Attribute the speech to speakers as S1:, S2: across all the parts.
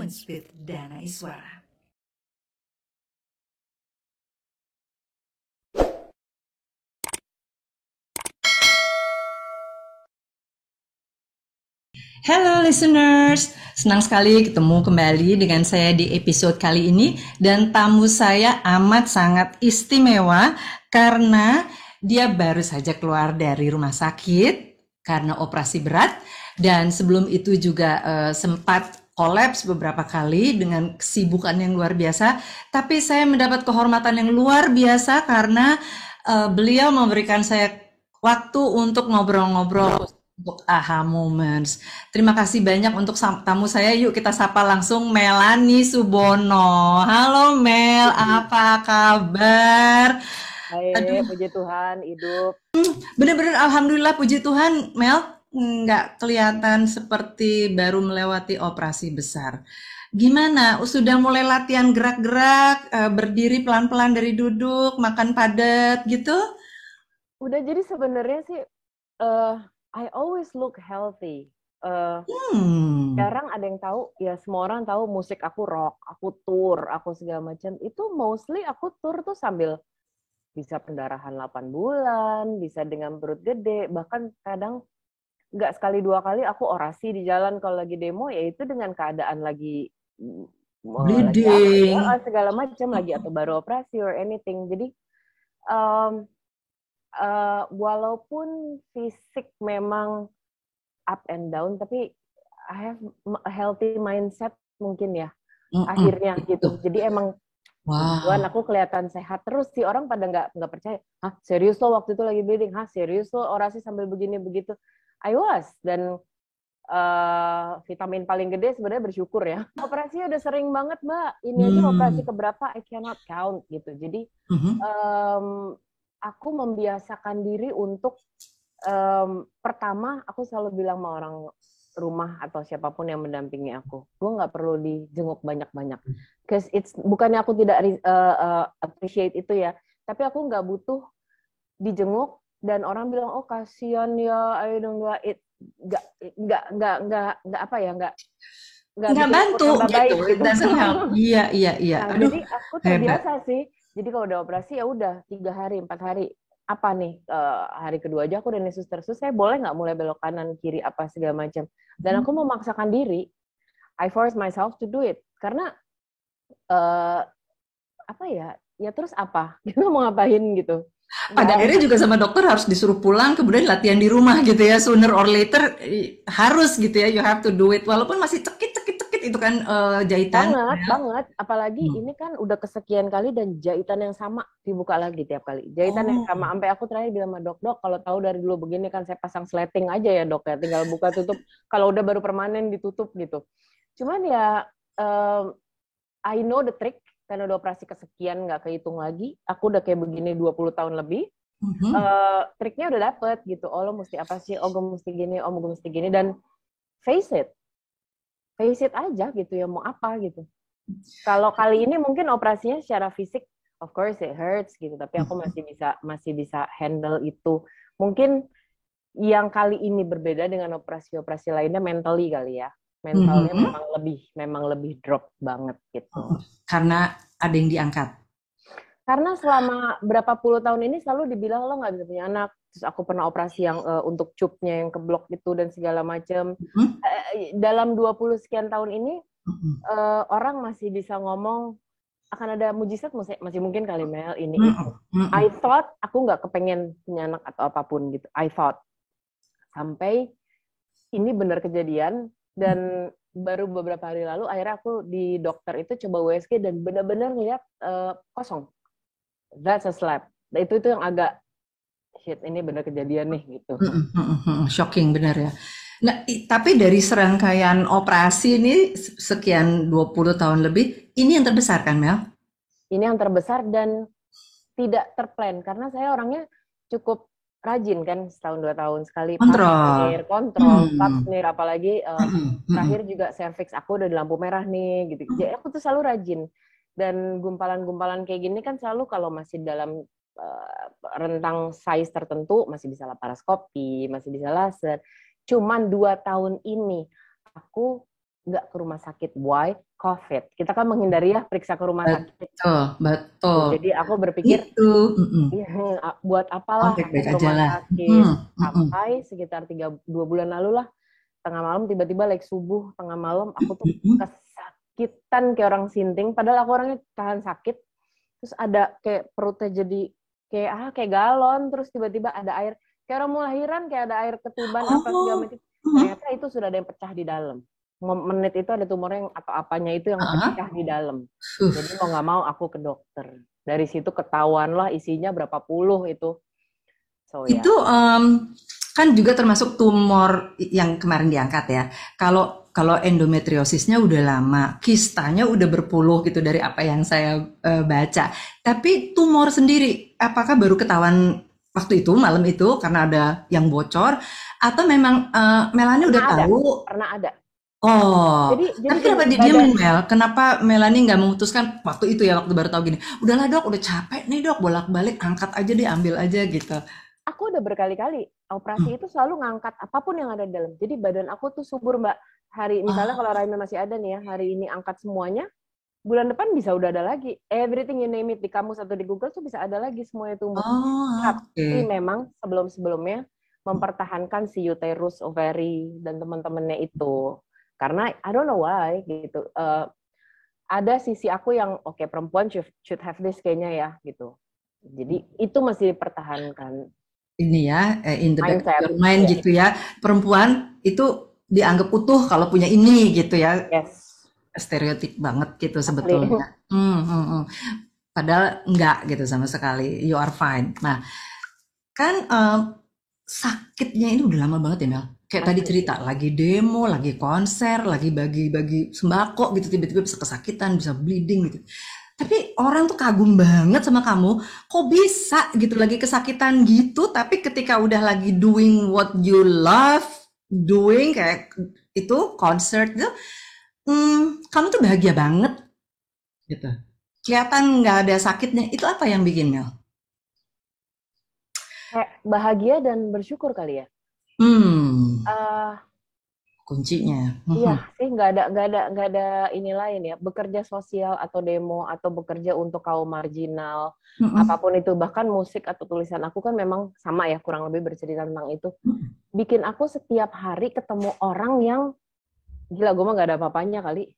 S1: Moments with Dana Iswara. Hello listeners, senang sekali ketemu kembali dengan saya di episode kali ini. Dan tamu saya amat sangat istimewa karena dia baru saja keluar dari rumah sakit karena operasi berat. Dan sebelum itu juga sempat kolaps beberapa kali dengan kesibukan yang luar biasa. Tapi saya mendapat kehormatan yang luar biasa karena beliau memberikan saya waktu untuk ngobrol-ngobrol untuk AHA Moments. Terima kasih banyak untuk tamu saya. Yuk kita sapa langsung Melanie Subono. Halo Mel, apa kabar?
S2: Baik, puji Tuhan, hidup.
S1: Bener-bener alhamdulillah, puji Tuhan Mel. Nggak kelihatan seperti baru melewati operasi besar. Gimana? Sudah mulai latihan gerak-gerak, berdiri pelan-pelan dari duduk, makan padat gitu?
S2: Udah, jadi sebenarnya sih I always look healthy. Jarang ada yang tahu, ya semua orang tahu musik aku rock, aku tour, aku segala macam. Itu mostly aku tour tuh sambil bisa pendarahan 8 bulan, bisa dengan perut gede, bahkan kadang nggak sekali dua kali aku orasi di jalan kalau lagi demo, yaitu dengan keadaan lagi
S1: Bleeding.
S2: segala macam lagi atau baru operasi or anything. Jadi walaupun fisik memang up and down, tapi I have a healthy mindset mungkin ya akhirnya gitu. Jadi emang Tuhan, aku kelihatan sehat terus. Si orang pada nggak percaya. Hah, serius lo waktu itu lagi bleeding? Hah, serius lo orasi sambil begini begitu? I was. Dan vitamin paling gede sebenarnya bersyukur ya. Operasinya udah sering banget, Mbak. Ini aja operasi keberapa I cannot count gitu. Jadi aku membiasakan diri untuk pertama aku selalu bilang sama orang rumah atau siapapun yang mendampingi aku, gue nggak perlu dijenguk banyak-banyak. Cause bukannya aku tidak appreciate itu ya, tapi aku nggak butuh dijenguk dan orang bilang oh kasihan ya, I don't know it, nggak apa ya, nggak
S1: bantu
S2: baik,
S1: gitu. Iya.
S2: Nah, jadi aku terbiasa sih. Jadi kalau udah operasi ya udah 3 hari 4 hari apa nih hari kedua aja aku udah nih suster, saya boleh nggak mulai belok kanan kiri apa segala macam. Dan aku memaksakan diri, I force myself to do it karena apa ya terus apa kita mau ngapain gitu.
S1: Pada akhirnya juga sama dokter harus disuruh pulang, kemudian latihan di rumah gitu ya, sooner or later harus gitu ya, you have to do it, walaupun masih cekit itu kan jahitan.
S2: Banget, apalagi ini kan udah kesekian kali dan jahitan yang sama dibuka lagi tiap kali, jahitan yang sama, sampai aku terakhir bilang sama dok, kalau tahu dari dulu begini kan saya pasang sleting aja ya dok ya, tinggal buka tutup, kalau udah baru permanen ditutup gitu. Cuman ya I know the trick, karena udah operasi kesekian nggak kehitung lagi, aku udah kayak begini 20 tahun lebih, triknya udah dapet gitu, oh lo mesti apa sih, oh gue mesti gini, oh gue mesti gini, dan face it aja gitu ya, mau apa gitu. Kalau kali ini mungkin operasinya secara fisik, of course it hurts gitu, tapi aku masih bisa handle itu. Mungkin yang kali ini berbeda dengan operasi-operasi lainnya mentally kali ya. Mentalnya memang lebih drop banget gitu.
S1: Karena ada yang diangkat.
S2: Karena selama berapa puluh tahun ini selalu dibilang lo nggak bisa punya anak. Terus aku pernah operasi yang untuk cupnya yang keblok itu dan segala macam. Dalam 20 sekian tahun ini orang masih bisa ngomong akan ada mujizat, masih mungkin kali Mel ini itu. I thought aku nggak kepengen punya anak atau apapun gitu. I thought. Sampai ini benar kejadian, dan baru beberapa hari lalu akhirnya aku di dokter itu coba USG dan benar-benar ngeliat kosong. That's a slap. Itu yang agak shit, ini benar kejadian nih gitu.
S1: Shocking benar ya. Nah, tapi dari serangkaian operasi ini sekian 20 tahun lebih, ini yang terbesar kan Mel?
S2: Ini yang terbesar dan tidak terplan karena saya orangnya cukup rajin kan, setahun 2 tahun sekali kontrol, pap smear, apalagi terakhir juga cervix aku udah di lampu merah nih gitu. Jadi aku tuh selalu rajin, dan gumpalan-gumpalan kayak gini kan selalu kalau masih dalam rentang size tertentu masih bisa laparoskopi, masih bisa laser. Cuman 2 tahun ini aku nggak ke rumah sakit. Why? COVID. Kita kan menghindari ya periksa ke rumah sakit.
S1: Betul, betul.
S2: Jadi aku berpikir,
S1: Itu,
S2: buat apalah aku
S1: baik-baik
S2: ke
S1: aja
S2: rumah
S1: lah.
S2: sakit. Sampai sekitar 2 bulan lalu lah, tengah malam tiba-tiba like subuh, tengah malam aku tuh kesakitan kayak orang sinting. Padahal aku orangnya tahan sakit. Terus ada kayak perutnya jadi kayak galon. Terus tiba-tiba ada air. Kayak orang mau lahiran, kayak ada air ketiban apa segala macam. Ternyata itu sudah ada yang pecah di dalam. Menit itu ada tumor yang atau apanya itu yang pecah di dalam. Jadi mau nggak mau aku ke dokter. Dari situ ketahuan lah isinya berapa puluh itu. So,
S1: Itu kan juga termasuk tumor yang kemarin diangkat ya. Kalau endometriosisnya udah lama, kistanya udah berpuluh gitu dari apa yang saya baca. Tapi tumor sendiri, apakah baru ketahuan waktu itu malam itu karena ada yang bocor, atau memang Melanie udah tahu?
S2: Pernah ada.
S1: Oh,
S2: jadi
S1: tapi kenapa didiemin Mel? Kenapa Melanie nggak memutuskan waktu itu ya, waktu baru tahu gini, udahlah dok, udah capek nih dok, bolak-balik angkat aja deh, ambil aja gitu.
S2: Aku udah berkali-kali operasi itu selalu ngangkat apapun yang ada di dalam. Jadi badan aku tuh subur Mbak. Misalnya kalau Raime masih ada nih ya, hari ini angkat semuanya, bulan depan bisa udah ada lagi. Everything you name it di kamus atau di Google tuh bisa ada lagi semuanya tumbuh. Tapi memang sebelum-sebelumnya mempertahankan si uterus, ovary, dan teman-temannya itu. Karena I don't know why gitu. Ada sisi aku yang oke, perempuan should have this kayaknya ya gitu. Jadi itu masih dipertahankan.
S1: Ini ya, in the back of your mind gitu ya. Perempuan itu dianggap utuh kalau punya ini gitu ya.
S2: Yes.
S1: Stereotip banget gitu sebetulnya. Padahal enggak gitu sama sekali. You are fine. Nah, kan sakitnya ini udah lama banget ya Mel. Kayak tadi cerita, lagi demo, lagi konser, lagi bagi-bagi sembako gitu, tiba-tiba bisa kesakitan, bisa bleeding gitu. Tapi orang tuh kagum banget sama kamu, kok bisa gitu lagi kesakitan gitu, tapi ketika udah lagi doing what you love doing, kayak itu concert gitu, kamu tuh bahagia banget gitu. Kelihatan nggak ada sakitnya, itu apa yang bikin Mel?
S2: Kayak bahagia dan bersyukur kali ya.
S1: Kuncinya.
S2: Iya sih, nggak ada ini lain ya. Bekerja sosial atau demo atau bekerja untuk kaum marginal, apapun itu, bahkan musik atau tulisan aku kan memang sama ya, kurang lebih bercerita tentang itu. Bikin aku setiap hari ketemu orang yang gila, gue mah nggak ada apa-apanya kali,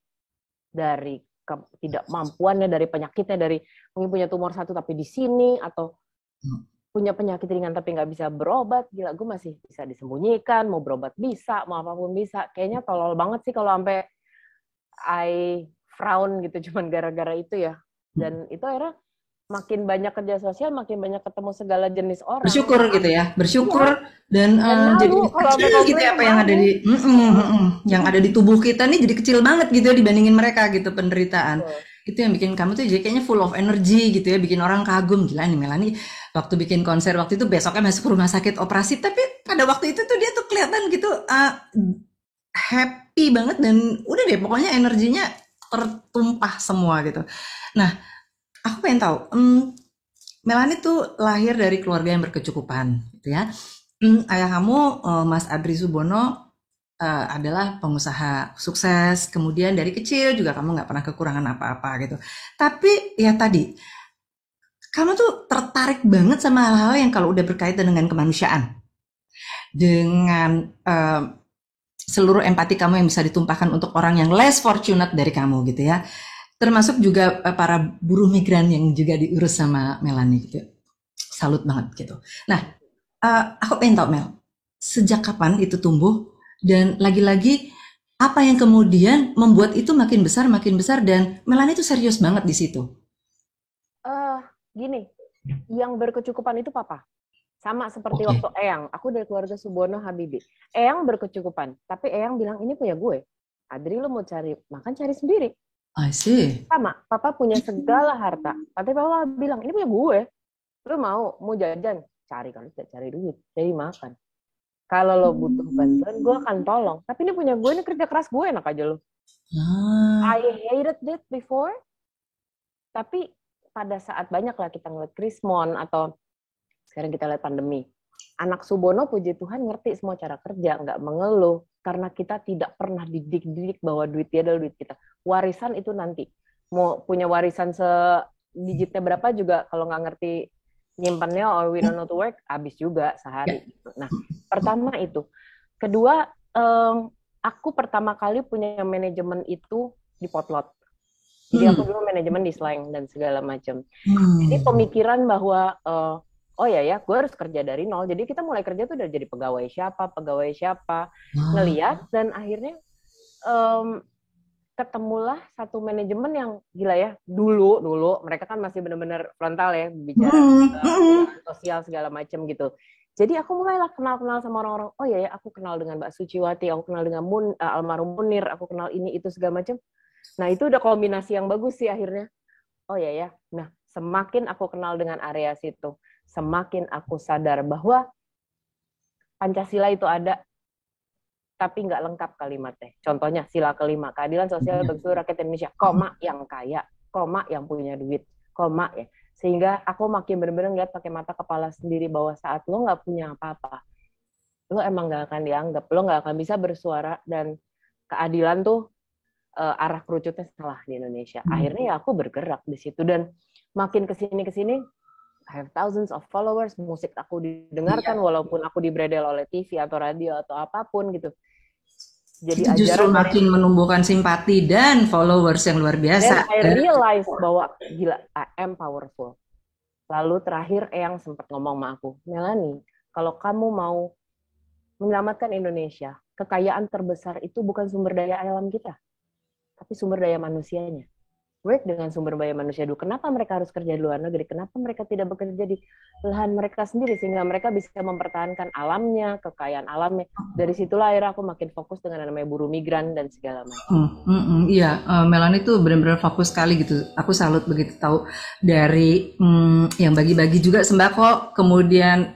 S2: dari ketidakmampuannya, dari penyakitnya, dari mungkin punya tumor satu tapi di sini, atau punya penyakit ringan tapi nggak bisa berobat. Gila, gue masih bisa disembunyikan, mau berobat bisa, mau apapun bisa. Kayaknya tolol banget sih kalau sampai I frown gitu cuman gara-gara itu ya. Dan itu akhirnya makin banyak kerja sosial, makin banyak ketemu segala jenis orang.
S1: Bersyukur gitu ya, bersyukur dan jadi kecil gitu ya, apa yang ada di yang ada di tubuh kita nih jadi kecil banget gitu ya dibandingin mereka gitu penderitaan. Itu yang bikin kamu tuh jadi kayaknya full of energy gitu ya, bikin orang kagum. Gila nih Melanie waktu bikin konser waktu itu besoknya masuk rumah sakit operasi, tapi pada waktu itu tuh dia tuh kelihatan gitu happy banget dan udah deh pokoknya energinya tertumpah semua gitu. Nah, aku pengen tahu, Melanie tuh lahir dari keluarga yang berkecukupan gitu ya. Ayah kamu Mas Adri Subono adalah pengusaha sukses, kemudian dari kecil juga kamu nggak pernah kekurangan apa-apa gitu. Tapi ya tadi, kamu tuh tertarik banget sama hal-hal yang kalau udah berkaitan dengan kemanusiaan, dengan seluruh empati kamu yang bisa ditumpahkan untuk orang yang less fortunate dari kamu gitu ya. Termasuk juga para buruh migran yang juga diurus sama Melanie gitu. Salut banget gitu. Nah, aku pengen tahu Mel, sejak kapan itu tumbuh? Dan lagi-lagi apa yang kemudian membuat itu makin besar dan Melanie itu serius banget di situ.
S2: Gini, yang berkecukupan itu papa. Sama seperti waktu Eyang, aku dari keluarga Subono Habibie. Eyang berkecukupan, tapi Eyang bilang ini punya gue. Adri lo mau cari makan cari sendiri.
S1: I see.
S2: Sama, papa punya segala harta. Tapi papa bilang ini punya gue. Lo mau jajan, cari kan, cari duit, jadi makan. Kalau lo butuh bantuan, gue akan tolong. Tapi ini punya gue, ini kerja keras gue, enak aja lo. I hated it before. Tapi pada saat banyak lah kita ngeliat Krismon atau sekarang kita lihat pandemi. Anak Subono puji Tuhan ngerti semua cara kerja, nggak mengeluh. karena kita tidak pernah didik bahwa duit dia adalah duit kita. Warisan itu nanti. Mau punya warisan digitnya berapa juga kalau nggak ngerti nyimpannya or we don't know to work, habis juga sehari. Gitu. Nah, pertama itu. Kedua, aku pertama kali punya manajemen itu di Potlot. Jadi aku dulu manajemen di Slang dan segala macam. Jadi pemikiran bahwa oh ya, gue harus kerja dari nol. Jadi kita mulai kerja tuh udah jadi pegawai siapa, ngeliat, dan akhirnya ketemulah satu manajemen yang gila ya. Dulu mereka kan masih benar-benar frontal ya, bicara sosial segala macam gitu. Jadi aku mulailah kenal-kenal sama orang-orang. Oh ya, aku kenal dengan Mbak Suciwati, aku kenal dengan almarhum Munir, aku kenal ini itu segala macam. Nah, itu udah kombinasi yang bagus sih akhirnya. Oh ya. Nah, semakin aku kenal dengan area situ, semakin aku sadar bahwa Pancasila itu ada, tapi nggak lengkap kalimatnya. Contohnya, sila kelima, keadilan sosial bagi seluruh rakyat Indonesia, koma yang kaya, koma yang punya duit, koma ya. Sehingga aku makin benar-benar ngeliat pakai mata kepala sendiri bahwa saat lo nggak punya apa-apa, lo emang nggak akan dianggap, lo nggak akan bisa bersuara, dan keadilan tuh arah kerucutnya salah di Indonesia. Akhirnya ya aku bergerak di situ, dan makin kesini I have thousands of followers, musik aku didengarkan walaupun aku dibredel oleh TV atau radio atau apapun gitu.
S1: Jadi itu justru makin menumbuhkan simpati dan followers yang luar biasa.
S2: Dan I realize bahwa gila, I am powerful. Lalu terakhir Eyang sempat ngomong sama aku, Melanie, kalau kamu mau menyelamatkan Indonesia, kekayaan terbesar itu bukan sumber daya alam kita, tapi sumber daya manusianya. Work dengan sumber daya manusia dulu. Kenapa mereka harus kerja di luar negeri? Kenapa mereka tidak bekerja di lahan mereka sendiri sehingga mereka bisa mempertahankan alamnya, kekayaan alamnya. Dari situlah akhirnya aku makin fokus dengan namanya buruh migran dan segala macam.
S1: Iya, Melanie tuh benar-benar fokus sekali gitu. Aku salut begitu tahu dari yang bagi-bagi juga sembako, kemudian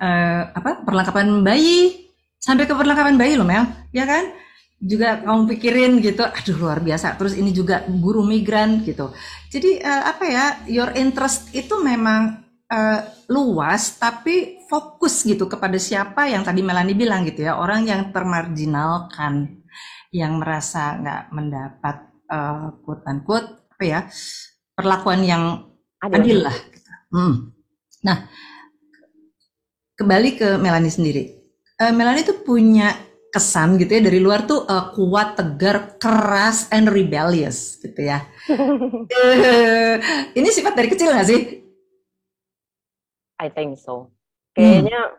S1: perlengkapan bayi, sampai ke perlengkapan bayi loh Mel, ya kan? Juga kamu pikirin gitu, aduh luar biasa. Terus ini juga buruh migran gitu. Jadi your interest itu memang luas, tapi fokus gitu kepada siapa yang tadi Melanie bilang gitu ya, orang yang termarginalkan, yang merasa nggak mendapat quote unquote perlakuan yang adil lah. Gitu. Nah, kembali ke Melanie sendiri. Melanie tuh punya kesan gitu ya dari luar tuh kuat, tegar, keras, and rebellious gitu ya. Ini sifat dari kecil nggak sih?
S2: I think so. Kayaknya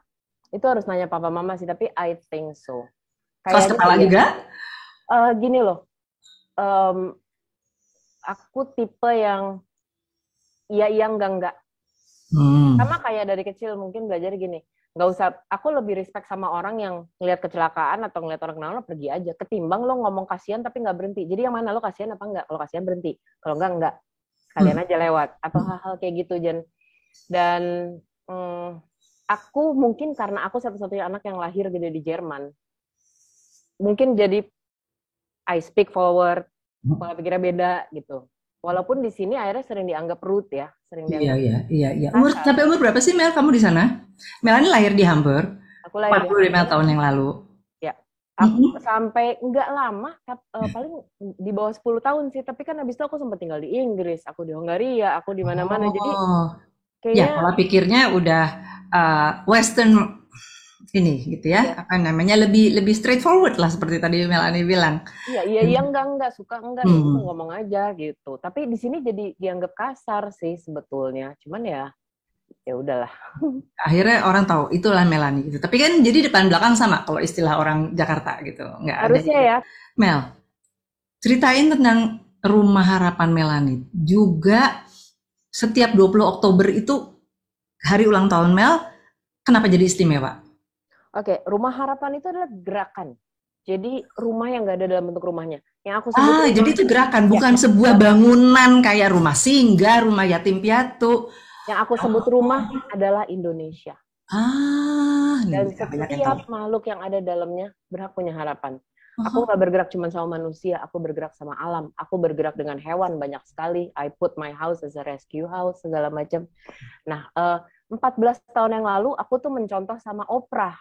S2: itu harus nanya papa mama sih, tapi I think so.
S1: Keras kepala juga?
S2: Gini loh, aku tipe yang iya enggak. Sama kayak dari kecil mungkin belajar gini. Nggak usah, aku lebih respect sama orang yang ngelihat kecelakaan atau ngelihat orang kenal lo pergi aja, ketimbang lo ngomong kasihan tapi nggak berhenti. Jadi yang mana, lo kasihan apa enggak? Kalau kasihan berhenti, kalau enggak, kalian aja lewat, atau hal-hal kayak gitu. Dan aku mungkin karena aku satu-satunya anak yang lahir gede di Jerman, mungkin jadi I speak forward, pola pikirnya beda gitu. Walaupun di sini akhirnya sering dianggap rude ya, sering dianggap.
S1: Iya. Sampai umur berapa sih Mel kamu di sana? Melanie lahir di Hamburg. Aku lahir 45 tahun yang lalu.
S2: Ya. Aku sampai nggak lama, paling di bawah 10 tahun sih, tapi kan habis itu aku sempat tinggal di Inggris, aku di Hongaria, aku di mana-mana. Jadi kayaknya
S1: pola pikirnya udah western ini gitu ya, lebih straightforward lah seperti tadi Melanie bilang.
S2: Iya enggak suka enggak gitu, ngomong aja gitu. Tapi di sini jadi dianggap kasar sih sebetulnya. Cuman ya udahlah.
S1: Akhirnya orang tahu itulah Melanie gitu. Tapi kan jadi depan belakang sama kalau istilah orang Jakarta gitu. Nggak
S2: harusnya
S1: ada.
S2: Ya.
S1: Mel, ceritain tentang Rumah Harapan Melanie. Juga setiap 20 Oktober itu hari ulang tahun Mel, kenapa jadi istimewa?
S2: Oke, Rumah Harapan itu adalah gerakan. Jadi rumah yang nggak ada dalam bentuk rumahnya. Yang aku sebut
S1: jadi itu gerakan, bukan sebuah bangunan kayak rumah singgah, rumah yatim piatu.
S2: Yang aku sebut rumah adalah Indonesia. Dan setiap makhluk yang ada dalamnya berhak punya harapan. Aku nggak bergerak cuma sama manusia, aku bergerak sama alam. Aku bergerak dengan hewan banyak sekali. I put my house as a rescue house, segala macam. Nah, 14 tahun yang lalu aku tuh mencontoh sama Oprah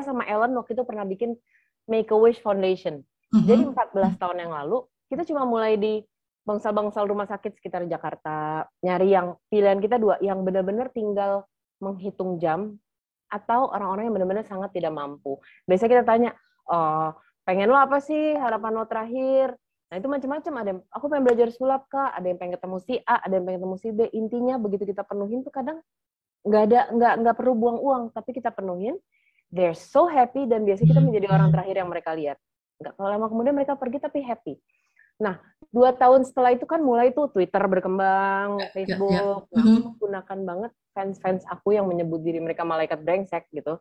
S2: sama Ellen waktu itu pernah bikin Make-A-Wish Foundation. Jadi
S1: Mhm.
S2: 14 tahun yang lalu, kita cuma mulai di bangsal-bangsal rumah sakit sekitar Jakarta, nyari yang pilihan kita dua, yang benar-benar tinggal menghitung jam, atau orang-orang yang benar-benar sangat tidak mampu. Biasanya kita tanya, oh, pengen lo apa sih, harapan lo terakhir? Nah itu macam-macam, ada yang, aku pengen belajar sulap kak, ada yang pengen ketemu si A, ada yang pengen ketemu si B. Intinya begitu kita penuhin tuh kadang nggak perlu buang uang, tapi kita penuhin, they're so happy, dan biasanya kita menjadi orang terakhir yang mereka lihat. Nggak lama kemudian mereka pergi tapi happy. Nah, 2 tahun setelah itu kan mulai tuh Twitter berkembang,
S1: Ya, ya.
S2: Facebook. Nah, aku
S1: Mhm.
S2: menggunakan banget fans-fans aku yang menyebut diri mereka malaikat brengsek gitu.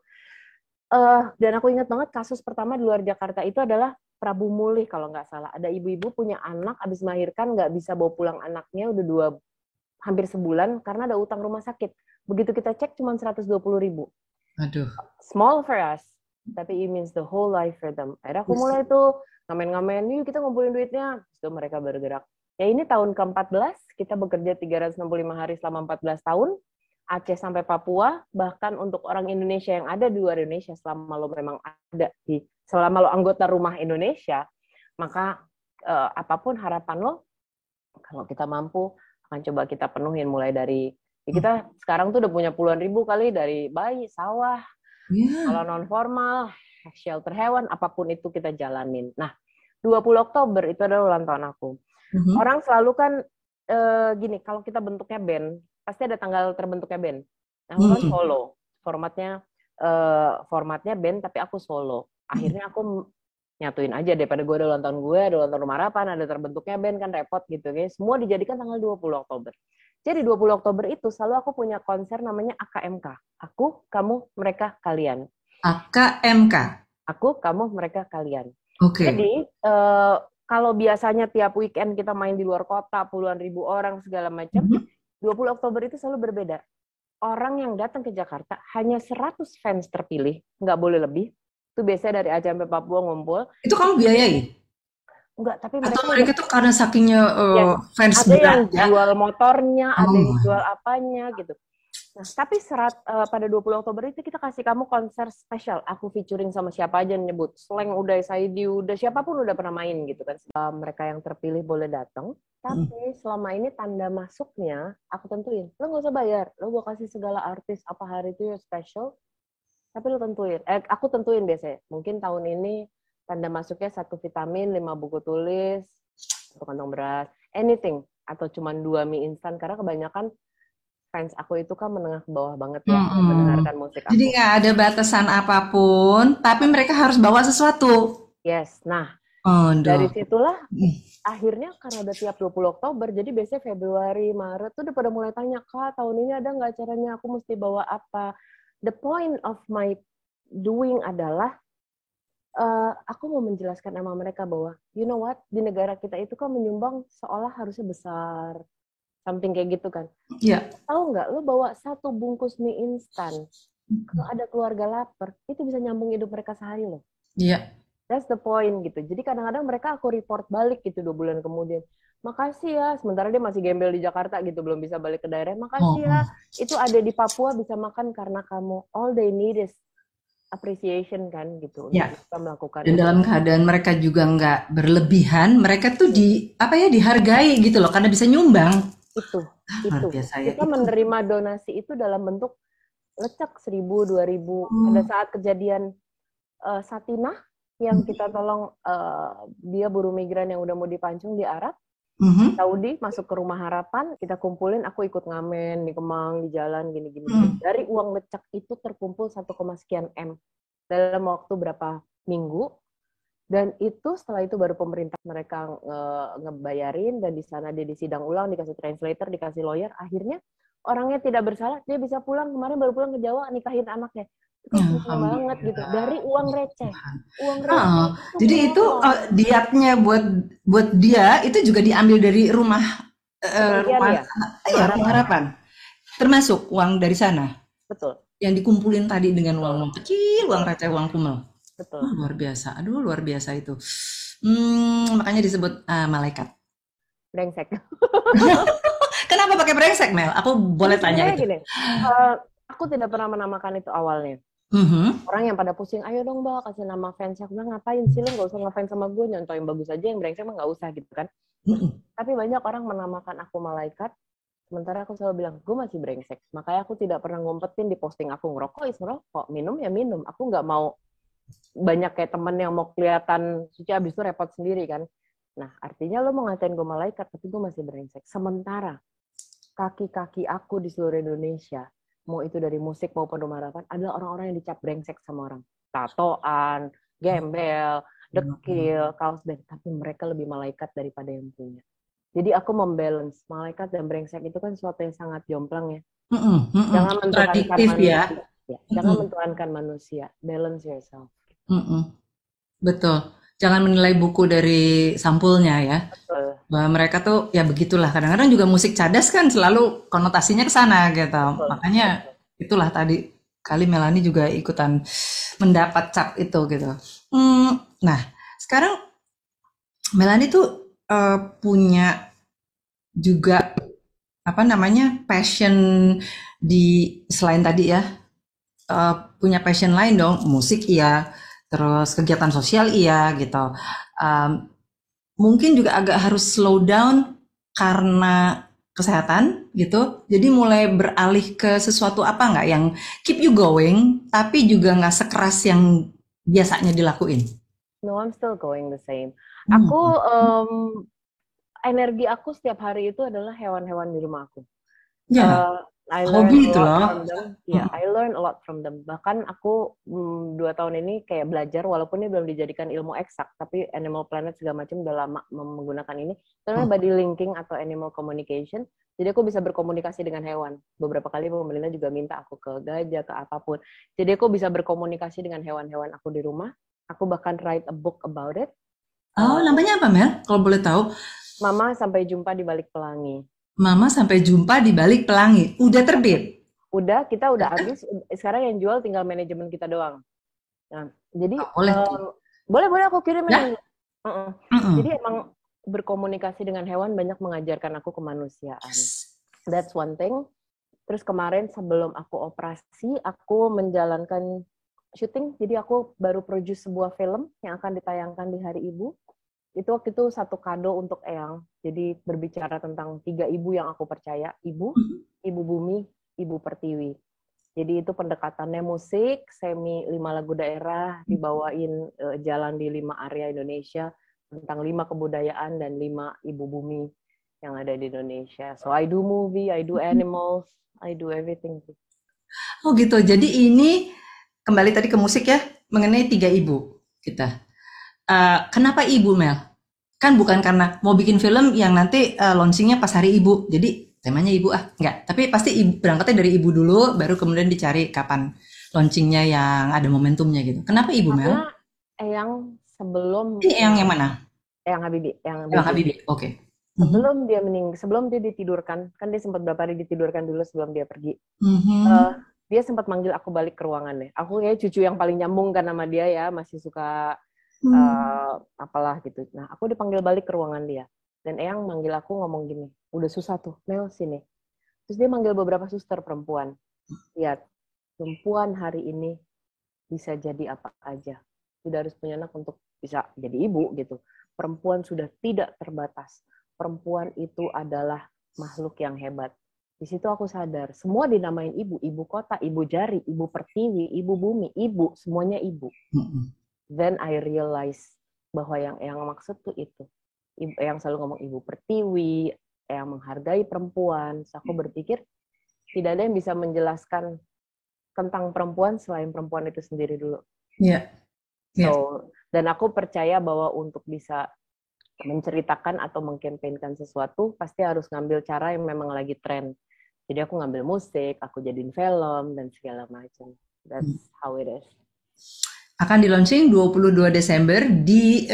S2: Dan aku ingat banget kasus pertama di luar Jakarta itu adalah Prabu Mulih kalau nggak salah. Ada ibu-ibu punya anak, abis melahirkan nggak bisa bawa pulang anaknya, udah hampir sebulan karena ada utang rumah sakit. Begitu kita cek cuma 120.000.
S1: Aduh.
S2: Small for us, tapi it means the whole life for them. Akhirnya aku mulai tuh ngamen-ngamen, yuk kita ngumpulin duitnya. Terus mereka bergerak. Ya ini tahun ke-14, kita bekerja 365 hari selama 14 tahun, Aceh sampai Papua, bahkan untuk orang Indonesia yang ada di luar Indonesia, selama lo memang selama lo anggota rumah Indonesia, maka apapun harapan lo, kalau kita mampu, akan coba kita penuhin mulai dari, ya kita sekarang tuh udah punya puluhan ribu kali, dari bayi, sawah,
S1: Ya.
S2: kalau non formal, shelter hewan, apapun itu kita jalanin. Nah, 20 Oktober itu adalah ulang tahun aku.
S1: Mhm.
S2: Orang selalu kan gini, kalau kita bentuknya band, pasti ada tanggal terbentuknya band. Nah, aku kan solo. Formatnya band tapi aku solo. Akhirnya aku nyatuin aja daripada gue ada ulang tahun gue, ada ulang tahun rumah harapan, ada terbentuknya band kan repot gitu guys. Semua dijadikan tanggal 20 Oktober. Jadi 20 Oktober itu selalu aku punya konser namanya AKMK. Aku, kamu, mereka, kalian.
S1: AKMK.
S2: Aku, kamu, mereka, kalian.
S1: Oke.
S2: Jadi kalau biasanya tiap weekend kita main di luar kota, puluhan ribu orang segala macam, 20 Oktober itu selalu berbeda. Orang yang datang ke Jakarta hanya 100 fans terpilih, nggak boleh lebih. Itu biasanya dari Aceh sampai Papua ngumpul.
S1: Itu kamu biayai?
S2: Enggak, tapi
S1: Atau
S2: mereka
S1: mereka tuh karena sakingnya
S2: ya,
S1: fans
S2: ada yang
S1: berat ya?
S2: jual motornya, ada yang
S1: Oh.
S2: jual apanya gitu. Nah, tapi pada 20 Oktober itu kita kasih kamu konser spesial. Aku featuring sama siapa aja nyebut. Slang udah, Saidi udah, siapapun udah pernah main gitu kan. Mereka yang terpilih boleh datang. Tapi selama ini tanda masuknya aku tentuin. Lo nggak usah bayar. Lo gue kasih segala artis apa hari itu ya special. Tapi lo tentuin. Aku tentuin biasanya. Mungkin tahun ini tanda masuknya 1 vitamin, 5 buku tulis, 1 kantong beras, anything. Atau cuma 2 mie instan. Karena kebanyakan fans aku itu kan menengah ke bawah banget ya, mendengarkan musik
S1: Jadi
S2: aku.
S1: nggak ada batasan apapun, tapi mereka harus bawa sesuatu.
S2: Yes, nah dari
S1: Aduh.
S2: situlah akhirnya karena udah tiap 20 Oktober, jadi biasanya Februari, Maret tuh udah pada mulai tanya, Kak, tahun ini ada nggak acaranya, aku mesti bawa apa? The point of my doing adalah, aku mau menjelaskan sama mereka bahwa, you know what, di negara kita itu kan menyumbang seolah harusnya besar. Something kayak gitu kan.
S1: Ya.
S2: Tahu nggak, lo bawa 1 bungkus mie instan, kalau ada keluarga lapar, itu bisa nyambung hidup mereka sehari loh.
S1: Iya.
S2: That's the point gitu. Jadi kadang-kadang mereka aku report balik gitu 2 bulan kemudian. Makasih ya, sementara dia masih gembel di Jakarta gitu, belum bisa balik ke daerah. Makasih ya, itu ada di Papua bisa makan karena kamu. All they need is appreciation kan gitu, untuk
S1: Ya.
S2: bisa melakukan
S1: Dan
S2: itu.
S1: dalam keadaan mereka juga nggak berlebihan, mereka tuh dihargai gitu loh, karena bisa nyumbang. Luar biasa ya.
S2: Kita menerima donasi itu dalam bentuk lecek 1.000, 2.000. Pada saat kejadian Satinah yang kita tolong, dia buruh migran yang udah mau dipancung di Arab Saudi, masuk ke rumah harapan, kita kumpulin, aku ikut ngamen di Kemang, di jalan gini-gini. Dari uang lecek itu terkumpul 1, sekian M dalam waktu berapa minggu. Dan itu setelah itu baru pemerintah mereka ngebayarin, dan di sana dia disidang ulang, dikasih translator, dikasih lawyer. Akhirnya orangnya tidak bersalah, dia bisa pulang. Kemarin baru pulang ke Jawa, nikahin anaknya. Itu kan banget gitu, dari uang receh.
S1: Jadi itu dietnya buat dia itu juga diambil dari rumah
S2: ya?
S1: harapan. Termasuk uang dari sana.
S2: Betul.
S1: Yang dikumpulin tadi dengan uang kecil, uang receh, uang kumel.
S2: Betul.
S1: Luar biasa. Aduh, luar biasa itu. Makanya disebut malaikat.
S2: Brengsek.
S1: Kenapa pakai brengsek, Mel? Aku boleh tanya itu.
S2: Gini, aku tidak pernah menamakan itu awalnya.
S1: Mhm.
S2: Orang yang pada pusing, ayo dong Mbak, kasih nama fans. Aku bilang, ngapain sih lo, nggak usah ngefans sama gue, nyontoh yang bagus aja, yang brengsek mah nggak usah gitu kan.
S1: Mhm.
S2: Tapi banyak orang menamakan aku malaikat, sementara aku selalu bilang, gue masih brengsek. Makanya aku tidak pernah ngumpetin di posting aku, ngerokok is ngerokok, minum ya minum. Aku nggak mau banyak kayak temen yang mau kelihatan suci, abis itu repot sendiri kan. Nah, artinya lo mau ngatain gue malaikat, tapi gue masih brengsek. Sementara kaki-kaki aku di seluruh Indonesia, mau itu dari musik maupun rumah harapan, adalah orang-orang yang dicap brengsek sama orang. Tatoan, gembel, dekil, kaos band. Tapi mereka lebih malaikat daripada yang punya. Jadi aku membalance. Malaikat dan brengsek itu kan sesuatu yang sangat jomplang ya.
S1: Mhm. Mhm.
S2: Jangan mentuhankan
S1: Kontradiktif ya.
S2: manusia. Ya, jangan
S1: Mhm.
S2: mentuhankan manusia. Balance yourself.
S1: Mhm. Betul. Jangan menilai buku dari sampulnya ya.
S2: Betul.
S1: Bahwa mereka tuh ya begitulah. Kadang-kadang juga musik cadas kan selalu konotasinya ke sana gitu.
S2: Betul.
S1: Makanya itulah tadi kali Melanie juga ikutan mendapat cap itu gitu. Nah, sekarang Melanie tuh punya juga apa namanya passion di selain tadi ya, punya passion lain dong, musik iya, terus kegiatan sosial iya gitu. Um, Mungkin juga agak harus slow down karena kesehatan gitu. Jadi mulai beralih ke sesuatu apa nggak yang keep you going, tapi juga nggak sekeras yang biasanya dilakuin.
S2: No, I'm still going the same. Aku
S1: Hmm.
S2: energi aku setiap hari itu adalah hewan-hewan di rumah aku.
S1: Ya,
S2: I learn a
S1: hobi itu
S2: lot
S1: loh.
S2: from them. Ya, yeah, I learn a lot from them. Bahkan aku 2 tahun ini kayak belajar, walaupun ini belum dijadikan ilmu eksak, tapi Animal Planet segala macam udah lama menggunakan ini. Karena body linking atau animal communication. Jadi aku bisa berkomunikasi dengan hewan. Beberapa kali pemerintah juga minta aku ke gajah, ke apapun. Jadi aku bisa berkomunikasi dengan hewan-hewan aku di rumah. Aku bahkan write a book about it.
S1: Oh, namanya apa Mel? Kalau boleh tahu.
S2: Mama sampai jumpa di balik pelangi.
S1: Mama sampai jumpa di balik pelangi. Udah
S2: Ya,
S1: terbit.
S2: kita udah habis. Sekarang yang jual tinggal manajemen kita doang. Nah, jadi
S1: Oh, boleh tuh.
S2: boleh aku kirimin
S1: Ya?
S2: nanti. Jadi emang berkomunikasi dengan hewan banyak mengajarkan aku kemanusiaan. That's one thing. Terus kemarin sebelum aku operasi, aku menjalankan syuting. Jadi aku baru produce sebuah film yang akan ditayangkan di Hari Ibu. Itu waktu itu satu kado untuk Eyang. Jadi berbicara tentang 3 ibu yang aku percaya. Ibu, Ibu Bumi, Ibu Pertiwi. Jadi itu pendekatannya musik, semi 5 lagu daerah, dibawain jalan di 5 area Indonesia, tentang 5 kebudayaan dan 5 ibu bumi yang ada di Indonesia. So I do movie, I do animals, I do everything.
S1: Oh gitu. Jadi ini kembali tadi ke musik ya, mengenai 3 ibu kita. Kenapa ibu Mel? Kan bukan karena mau bikin film yang nanti launchingnya pas hari ibu. Jadi temanya ibu enggak. Tapi pasti berangkatnya dari ibu dulu, baru kemudian dicari kapan launchingnya yang ada momentumnya gitu. Kenapa ibu Mel?
S2: Karena Eyang sebelum
S1: Ini yang mana?
S2: Eyang Habibie, yang
S1: Yang
S2: BJ.
S1: Habibie. Oke.
S2: Sebelum dia sebelum dia ditidurkan, kan dia sempat berapa hari ditidurkan dulu sebelum dia pergi. Dia sempat manggil aku balik ke ruangannya. Aku ya cucu yang paling nyambung kan sama dia ya, masih suka apalah gitu. Nah, aku dipanggil balik ke ruangan dia. Dan Eyang manggil aku ngomong gini, udah susah tuh, Mel sini. Terus dia manggil beberapa suster perempuan. Lihat, perempuan hari ini bisa jadi apa aja. Tidak harus punya anak untuk bisa jadi ibu gitu. Perempuan sudah tidak terbatas. Perempuan itu adalah makhluk yang hebat. Di situ aku sadar, semua dinamain ibu. Ibu kota, ibu jari, ibu pertiwi, ibu bumi, ibu, semuanya ibu. Then I realize bahwa yang maksud tuh itu. Yang selalu ngomong ibu pertiwi, yang menghargai perempuan. So, aku berpikir, tidak ada yang bisa menjelaskan tentang perempuan selain perempuan itu sendiri dulu.
S1: Iya. Yeah.
S2: So, dan aku percaya bahwa untuk bisa menceritakan atau mengkampanyekan sesuatu, pasti harus ngambil cara yang memang lagi tren. Jadi aku ngambil musik, aku jadiin film, dan segala macam. That's how it is.
S1: Akan di launching 22 Desember di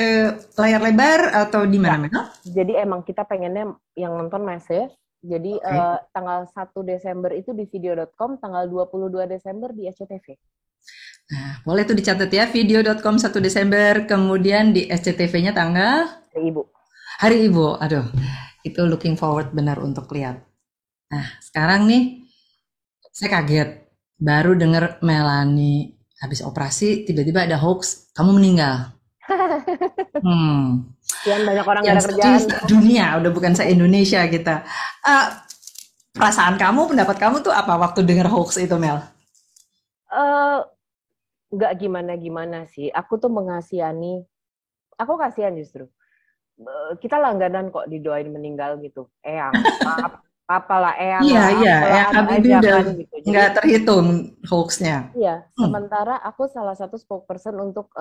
S1: layar lebar atau di mana-mana?
S2: Jadi emang kita pengennya yang nonton massive. Jadi tanggal 1 Desember itu di video.com, tanggal 22 Desember di SCTV.
S1: Nah, boleh tuh dicatat ya, video.com 1 Desember, kemudian di SCTV-nya tanggal?
S2: Hari Ibu.
S1: Hari Ibu, aduh, itu looking forward benar untuk lihat. Nah, sekarang nih, saya kaget, baru denger Melanie habis operasi tiba-tiba ada hoax, kamu meninggal. Hmm.
S2: Sekian banyak orang gak
S1: Yang
S2: ada
S1: sedih
S2: kerjaan.
S1: dunia, udah bukan se-Indonesia kita. Eh, perasaan kamu, pendapat kamu tuh apa waktu dengar hoax itu, Mel?
S2: Eh, nggak gimana-gimana sih. Aku tuh mengasihani, aku kasihan justru. Kita langganan kok didoain meninggal gitu. Eyang, papa lah, eyang
S1: Iya,
S2: lah,
S1: iya,
S2: apalah
S1: yang
S2: ada
S1: Habibie
S2: aja
S1: udah
S2: kan gitu. Jadi
S1: nggak terhitung hoaxnya.
S2: iya,
S1: Hmm.
S2: sementara aku salah satu spokesperson untuk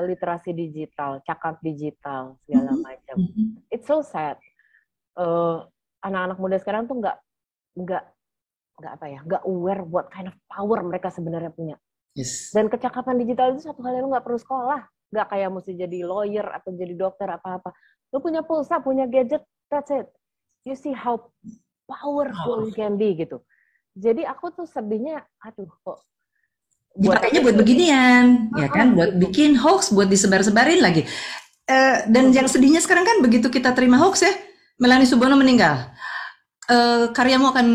S2: literasi digital, cakap digital segala
S1: Mhm.
S2: macam.
S1: Mhm.
S2: It's so sad. Eh, anak-anak muda sekarang tuh nggak nggak apa ya, nggak aware what kind of power mereka sebenarnya punya.
S1: Yes.
S2: Dan kecakapan digital itu satu hal yang lu nggak perlu sekolah, nggak kayak mesti jadi lawyer atau jadi dokter apa-apa. Lu punya pulsa, punya gadget, that's it. You see how powerful you can be gitu. Jadi aku tuh sedihnya, aduh kok buat
S1: Dipakainya
S2: aku
S1: buat
S2: sih,
S1: beginian, ya kan? Buat
S2: gitu.
S1: bikin hoax, buat disebar-sebarin lagi. Dan yang sedihnya sekarang kan begitu kita terima hoax ya, Melanie Subono meninggal. Karyamu akan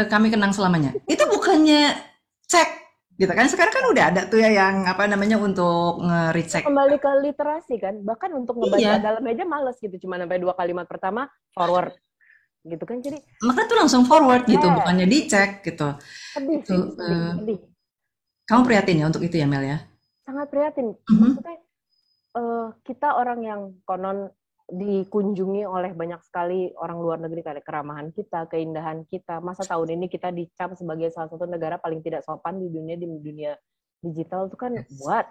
S1: kami kenang selamanya. Itu bukannya cek, gitu kan? Sekarang kan udah ada tuh ya yang apa namanya untuk nge-recheck.
S2: Kembali ke literasi kan, bahkan untuk ngebaca
S1: Iya,
S2: dalam meja males gitu, cuma sampai 2 kalimat pertama forward gitu kan. Jadi
S1: maka tuh langsung forward gitu,
S2: sad.
S1: bukannya dicek gitu.
S2: Sedih
S1: Itu
S2: sih, sedih, sedih,
S1: kamu
S2: sedih.
S1: prihatin ya untuk itu ya Mel ya.
S2: Sangat prihatin.
S1: Mhm.
S2: Maksudnya kita orang yang konon dikunjungi oleh banyak sekali orang luar negeri karena keramahan kita, keindahan kita. Masa tahun ini kita dicap sebagai salah satu negara paling tidak sopan di dunia digital itu kan
S1: Yes.
S2: what?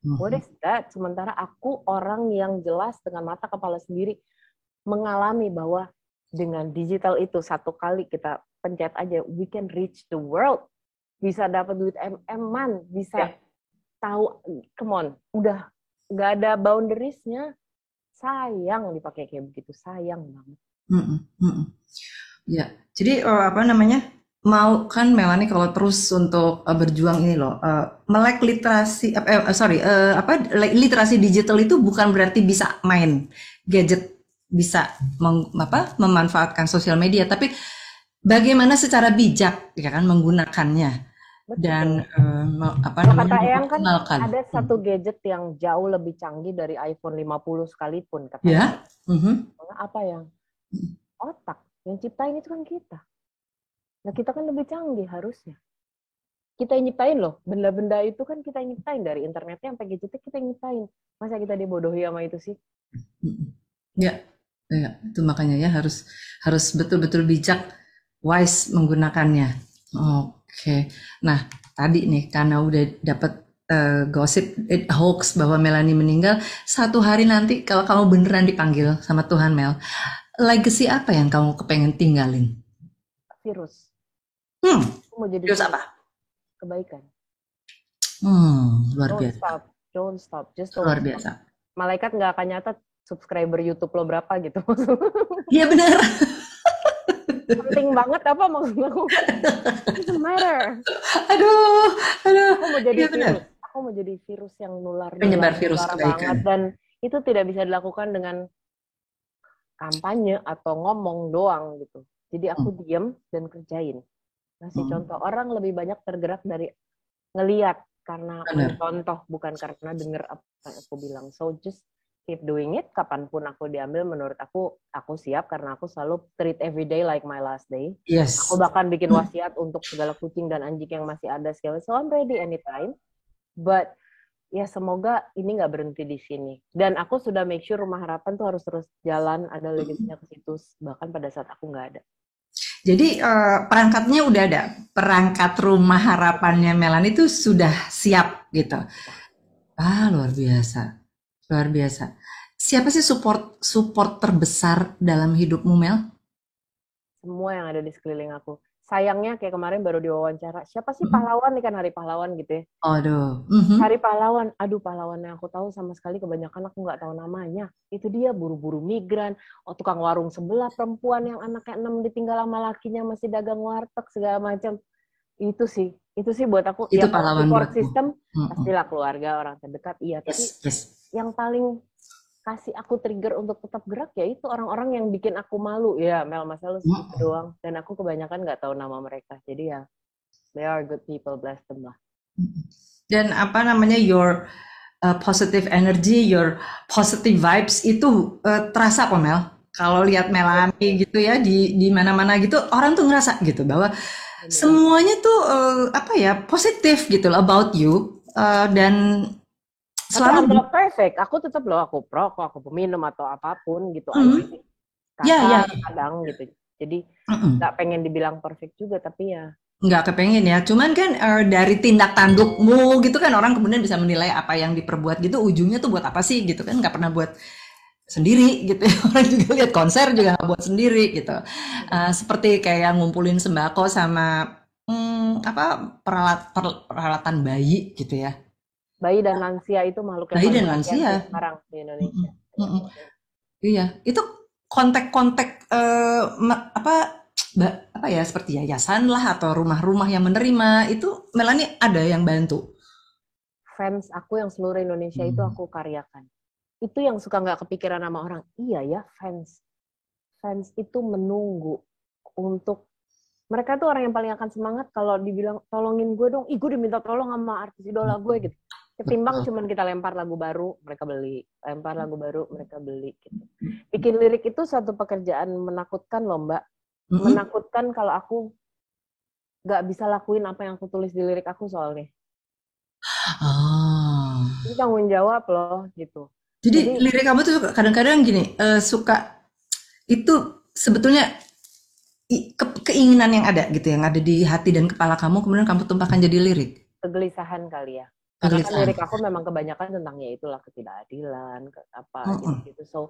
S2: What
S1: Mhm.
S2: is that? Sementara aku orang yang jelas dengan mata kepala sendiri mengalami bahwa dengan digital itu satu kali kita pencet aja, we can reach the world. Bisa dapat duit MM-an, bisa
S1: Ya.
S2: tahu, come on, udah nggak ada boundariesnya. Sayang dipakai kayak begitu, sayang banget.
S1: Mhm. Mhm. Ya, jadi apa namanya? Mau kan Melani kalau terus untuk berjuang ini loh, melek literasi, sorry, apa literasi digital itu bukan berarti bisa main gadget, bisa memanfaatkan sosial media, tapi bagaimana secara bijak ya kan menggunakannya dan
S2: Betul.
S1: apa
S2: Kalau
S1: namanya
S2: kata Eyang kan
S1: mengoptimalkan.
S2: ada satu gadget yang jauh lebih canggih dari iPhone 50 sekalipun katanya.
S1: Ya, mhm.
S2: Apa yang otak yang ciptain itu kan kita. Nah kita kan lebih canggih harusnya. Kita yang nyiptain loh, benda-benda itu kan kita yang nyiptain dari internetnya sampai gadgetnya kita yang nyiptain. Masa kita dibodohi sama itu sih?
S1: Mhm. Ya, ya, itu makanya ya harus harus betul-betul bijak, wise menggunakannya. Oke. Nah, tadi nih karena udah dapat gosip hoax bahwa Melanie meninggal, satu hari nanti kalau kamu beneran dipanggil sama Tuhan Mel, legacy apa yang kamu kepengen tinggalin?
S2: Virus.
S1: Hmm,
S2: Aku mau jadi
S1: terus
S2: virus.
S1: apa?
S2: Kebaikan.
S1: Luar
S2: Don't
S1: biasa,
S2: stop. Don't stop. Just don't
S1: luar
S2: stop.
S1: biasa.
S2: Malaikat nggak akan nyatet subscriber YouTube lo berapa gitu.
S1: Iya benar.
S2: Penting banget apa maksud aku? Doesn't matter.
S1: Aduh, aduh.
S2: Aku mau jadi
S1: Iya benar.
S2: virus. Aku mau jadi virus yang nular, nular,
S1: Penyebar virus
S2: nular banget.
S1: kebaikan.
S2: Dan itu tidak bisa dilakukan dengan kampanye atau ngomong doang gitu. Jadi
S1: Hmm,
S2: aku diem dan kerjain. Ngasih
S1: hmm,
S2: contoh. Orang lebih banyak tergerak dari ngeliat karena
S1: benar.
S2: mencontoh, bukan karena denger apa yang aku bilang. So just keep doing it. Kapanpun aku diambil, menurut aku siap karena aku selalu treat every day like my last day. Aku
S1: Yes.
S2: bahkan bikin wasiat untuk segala kucing dan anjing yang masih ada segala. So I'm ready anytime. But ya semoga ini nggak berhenti di sini. Dan aku sudah make sure Rumah Harapan tuh harus terus jalan, ada legasinya ke situ, bahkan pada saat aku nggak ada.
S1: Jadi perangkatnya udah ada. Perangkat rumah harapannya Melanie itu sudah siap gitu. Ah, luar biasa. Luar biasa. Siapa sih support support terbesar dalam hidupmu, Mel?
S2: Semua yang ada di sekeliling aku. Sayangnya kayak kemarin baru diwawancara, siapa sih
S1: Mhm.
S2: pahlawan nih kan hari pahlawan gitu ya.
S1: Aduh. Mhm.
S2: Hari pahlawan, aduh pahlawan yang aku tahu sama sekali kebanyakan aku nggak tahu namanya. Itu dia buru-buru migran, tukang warung sebelah perempuan yang anaknya 6 ditinggal sama lakinya masih dagang warteg segala macam. Itu sih buat aku.
S1: Itu
S2: Ya kalau
S1: pahlawan
S2: support
S1: buatmu.
S2: system
S1: Mhm.
S2: pastilah keluarga, orang terdekat, iya. Tapi
S1: Yes, yes.
S2: yang paling kasih aku trigger untuk tetap gerak ya itu orang-orang yang bikin aku malu. Ya Mel, masa lu segitu
S1: Mhm.
S2: doang. Dan aku kebanyakan nggak tahu nama mereka. Jadi ya they are good people, bless them lah.
S1: Dan apa namanya, your positive energy, your positive vibes itu terasa kok Mel. Kalau lihat Melanie gitu ya di mana-mana gitu, orang tuh ngerasa gitu bahwa
S2: Bener.
S1: semuanya tuh apa ya, positif gitu loh about you. Dan
S2: Tapi I'm
S1: selalu
S2: not perfect. Aku tetap loh, aku perokok, aku peminum atau apapun gitu. I
S1: mm,
S2: speak
S1: ya ya
S2: kasar kadang gitu. Jadi
S1: mm-mm.
S2: nggak pengen dibilang perfect juga, tapi ya
S1: Nggak kepengen ya, cuman kan dari tindak tandukmu gitu kan orang kemudian bisa menilai apa yang diperbuat gitu ujungnya tuh buat apa sih gitu kan, nggak pernah buat sendiri gitu ya. Orang juga lihat konser juga nggak buat sendiri gitu. Seperti kayak ngumpulin sembako sama apa peralatan bayi gitu ya,
S2: bayi dan lansia itu makhluk yang
S1: bayi
S2: paling
S1: dan
S2: kasihan
S1: lansia.
S2: sih sekarang di
S1: Mm-mm,
S2: Indonesia.
S1: mm-mm. Iya, itu kontak-kontak apa apa ya, seperti yayasan lah atau rumah-rumah yang menerima itu, Melanie ada yang bantu.
S2: Fans aku yang seluruh Indonesia itu
S1: Hmm.
S2: aku karyakan. Itu yang suka nggak kepikiran sama orang. Iya ya, fans. Fans itu menunggu untuk mereka tuh orang yang paling akan semangat kalau dibilang tolongin gue dong. Ih, gue diminta tolong sama artis idola gue gitu. Ketimbang
S1: Betul.
S2: cuman kita lempar lagu baru, mereka beli. Lempar lagu baru, mereka beli gitu. Bikin lirik itu suatu pekerjaan menakutkan loh, Mbak.
S1: Mm-mm.
S2: Menakutkan kalau aku nggak bisa lakuin apa yang aku tulis di lirik aku soalnya.
S1: Ah.
S2: Itu tanggung jawab loh gitu.
S1: Jadi
S2: Jadi
S1: lirik kamu tuh kadang-kadang gini, suka itu sebetulnya keinginan yang ada gitu, yang ada di hati dan kepala kamu, kemudian kamu tumpahkan jadi lirik.
S2: kegelisahan kali ya. Karena kan
S1: Kegelisahan.
S2: lirik aku memang kebanyakan tentang ya itulah ketidakadilan, apa
S1: Mm-mm.
S2: gitu-gitu. So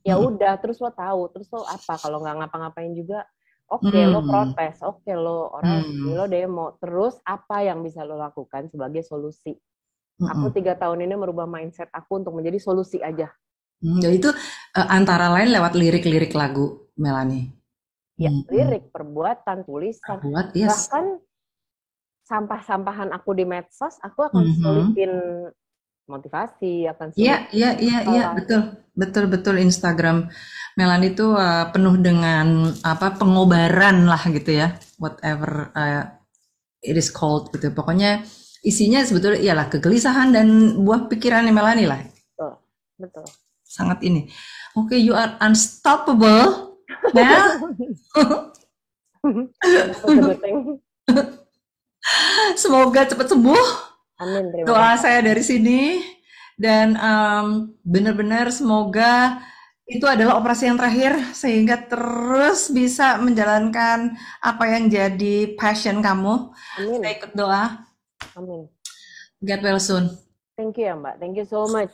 S2: ya
S1: Mm-mm.
S2: udah, terus lo tahu, terus lo apa kalau nggak ngapa-ngapain juga, oke lo
S1: Hmm.
S2: protes, oke lo orasi,
S1: Hmm.
S2: lo demo, terus apa yang bisa lo lakukan sebagai solusi? Aku
S1: Mm-mm.
S2: 3 tahun ini merubah mindset aku untuk menjadi solusi aja.
S1: Ya itu antara lain lewat lirik-lirik lagu Melanie.
S2: Ya
S1: Mm-mm.
S2: lirik, perbuatan, tulisan,
S1: Buat yes.
S2: bahkan sampah-sampahan aku di medsos, aku akan
S1: Mhm.
S2: selipin motivasi, akan
S1: Iya,
S2: selipin
S1: iya, iya, iya,
S2: kelas.
S1: betul, betul, betul. Instagram Melanie itu penuh dengan apa, pengobaran lah gitu ya, whatever it is called gitu. Pokoknya isinya sebetulnya ialah kegelisahan dan buah pikiran Melanie lah.
S2: Betul, betul.
S1: Sangat ini. Oke, you are unstoppable, Mel.
S2: That's a good thing.
S1: Semoga cepat sembuh.
S2: Amin, terima
S1: Doa
S2: kasih.
S1: saya dari sini, dan benar-benar semoga itu adalah operasi yang terakhir sehingga terus bisa menjalankan apa yang jadi passion kamu. Saya
S2: Amin,
S1: ikut doa.
S2: amin.
S1: Get well soon.
S2: Thank you ya Mbak, thank you so much.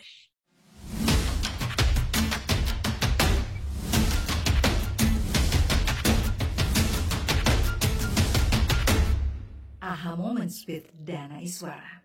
S1: Aha Moments with Dana Iswara.